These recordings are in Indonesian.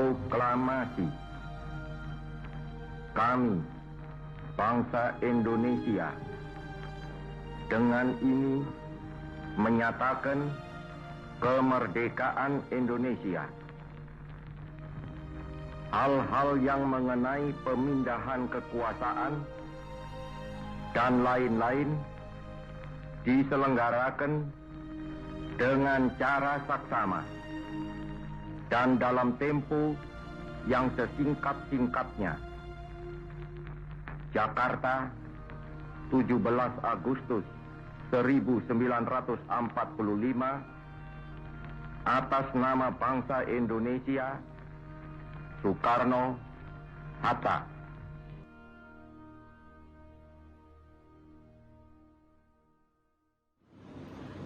Proklamasi. Kami, bangsa Indonesia, dengan ini menyatakan kemerdekaan Indonesia. Hal-hal yang mengenai pemindahan kekuasaan dan lain-lain diselenggarakan dengan cara saksama dan dalam tempo yang sesingkat-singkatnya. Jakarta, 17 Agustus 1945, atas nama bangsa Indonesia, Soekarno Hatta.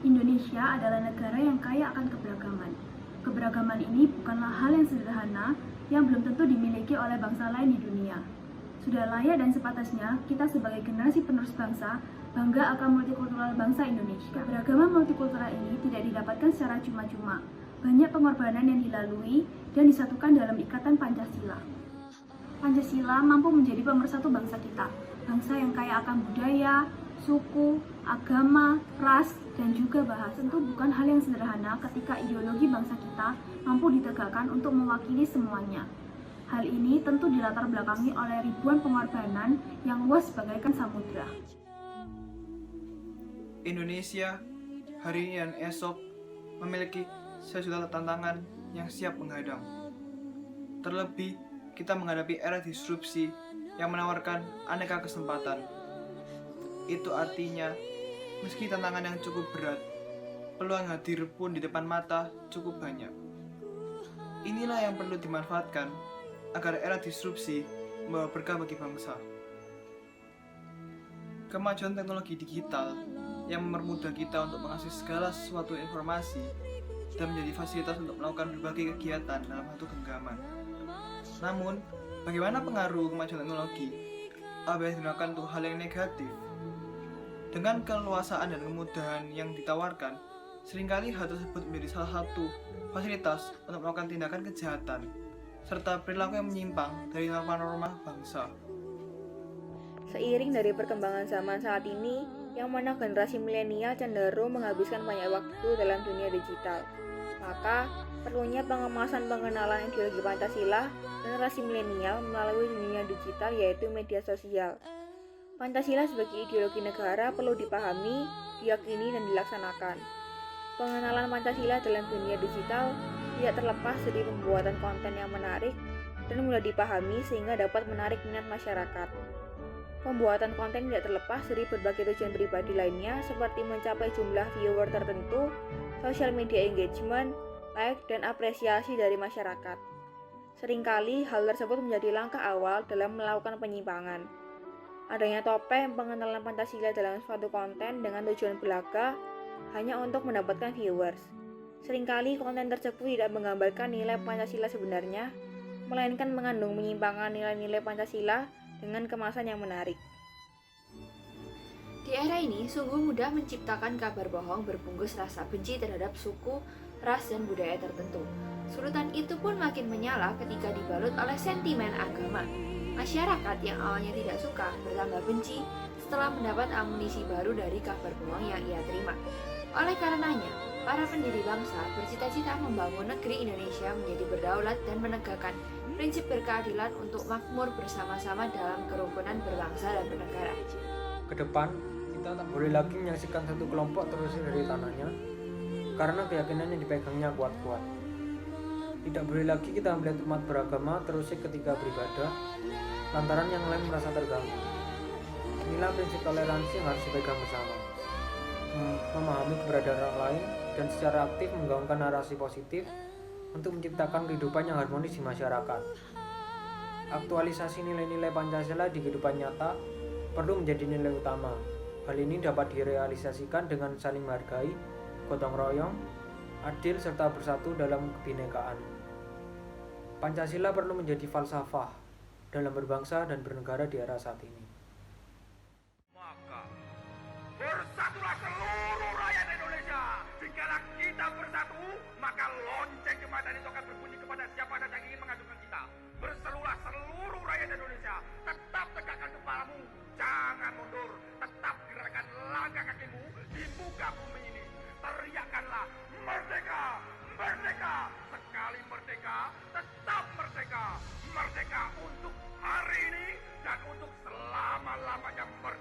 Indonesia adalah negara yang kaya akan keberagaman. Keberagaman ini bukanlah hal yang sederhana yang belum tentu dimiliki oleh bangsa lain di dunia. Sudah layak dan sepatasnya kita sebagai generasi penerus bangsa bangga akan multikultural bangsa Indonesia. Keberagaman multikultural ini tidak didapatkan secara cuma-cuma. Banyak pengorbanan yang dilalui dan disatukan dalam ikatan Pancasila. Pancasila mampu menjadi pemersatu bangsa kita. Bangsa yang kaya akan budaya, suku, agama, ras, dan juga bahasa. Tentu bukan hal yang sederhana ketika ideologi bangsa kita mampu ditegakkan untuk mewakili semuanya. Hal ini tentu dilatar belakangi oleh ribuan pengorbanan yang luas bagaikan samudra. Indonesia hari ini dan esok memiliki sejuta tantangan yang siap menghadang. Terlebih, kita menghadapi era disrupsi yang menawarkan aneka kesempatan. Itu artinya, meski tantangan yang cukup berat, peluang hadir pun di depan mata cukup banyak. Inilah yang perlu dimanfaatkan agar era disrupsi membawa berkah bagi bangsa. Kemajuan teknologi digital yang mempermudah kita untuk mengakses segala sesuatu informasi dan menjadi fasilitas untuk melakukan berbagai kegiatan dalam satu genggaman. Namun, bagaimana pengaruh kemajuan teknologi apabila digunakan untuk hal yang negatif? Dengan keleluasaan dan kemudahan yang ditawarkan, seringkali hal tersebut menjadi salah satu fasilitas untuk melakukan tindakan kejahatan, serta perilaku yang menyimpang dari norma-norma bangsa. Seiring dari perkembangan zaman saat ini, yang mana generasi milenial cenderung menghabiskan banyak waktu dalam dunia digital, maka perlunya pengemasan pengenalan ideologi Pancasila generasi milenial melalui dunia digital, yaitu media sosial. Pancasila sebagai ideologi negara perlu dipahami, diyakini, dan dilaksanakan. Pengenalan Pancasila dalam dunia digital tidak terlepas dari pembuatan konten yang menarik dan mudah dipahami sehingga dapat menarik minat masyarakat. Pembuatan konten tidak terlepas dari berbagai tujuan pribadi lainnya seperti mencapai jumlah viewer tertentu, social media engagement, like, dan apresiasi dari masyarakat. Seringkali hal tersebut menjadi langkah awal dalam melakukan penyimpangan. Adanya topeng pengenalan Pancasila dalam suatu konten dengan tujuan belaka hanya untuk mendapatkan viewers. Seringkali konten tersebut tidak menggambarkan nilai Pancasila sebenarnya, melainkan mengandung penyimpangan nilai-nilai Pancasila dengan kemasan yang menarik. Di era ini, sungguh mudah menciptakan kabar bohong berbungkus rasa benci terhadap suku, ras, dan budaya tertentu. Sorotan itu pun makin menyala ketika dibalut oleh sentimen agama. Masyarakat yang awalnya tidak suka bertambah benci setelah mendapat amunisi baru dari kabar bohong yang ia terima. Oleh karenanya, para pendiri bangsa bercita-cita membangun negeri Indonesia menjadi berdaulat dan menegakkan prinsip berkeadilan untuk makmur bersama-sama dalam kerukunan berbangsa dan bernegara. Kedepan, kita tak boleh lagi menyaksikan satu kelompok terusir dari tanahnya karena keyakinan yang dipegangnya kuat-kuat. Tidak boleh lagi kita melihat umat beragama terusir ketika beribadah lantaran yang lain merasa terganggu. Inilah prinsip toleransi yang harus dipegang bersama. Memahami keberadaan orang lain dan secara aktif menggaungkan narasi positif untuk menciptakan kehidupan yang harmonis di masyarakat. Aktualisasi nilai-nilai Pancasila di kehidupan nyata perlu menjadi nilai utama. Hal ini dapat direalisasikan dengan saling menghargai, gotong royong, adil, serta bersatu dalam kebinekaan. Pancasila perlu menjadi falsafah dalam berbangsa dan bernegara di era saat ini. Maka bersatulah seluruh rakyat Indonesia. Jikalau kita bersatu, maka lonceng kematian itu akan berbunyi kepada siapa saja yang ingin mengajukan Jangan mundur, tetap gerakkan langkah kakimu di muka bumi ini. Teriakkanlah, merdeka, merdeka. Sekali merdeka, tetap merdeka. Merdeka untuk hari ini dan untuk selama-lamanya merdeka.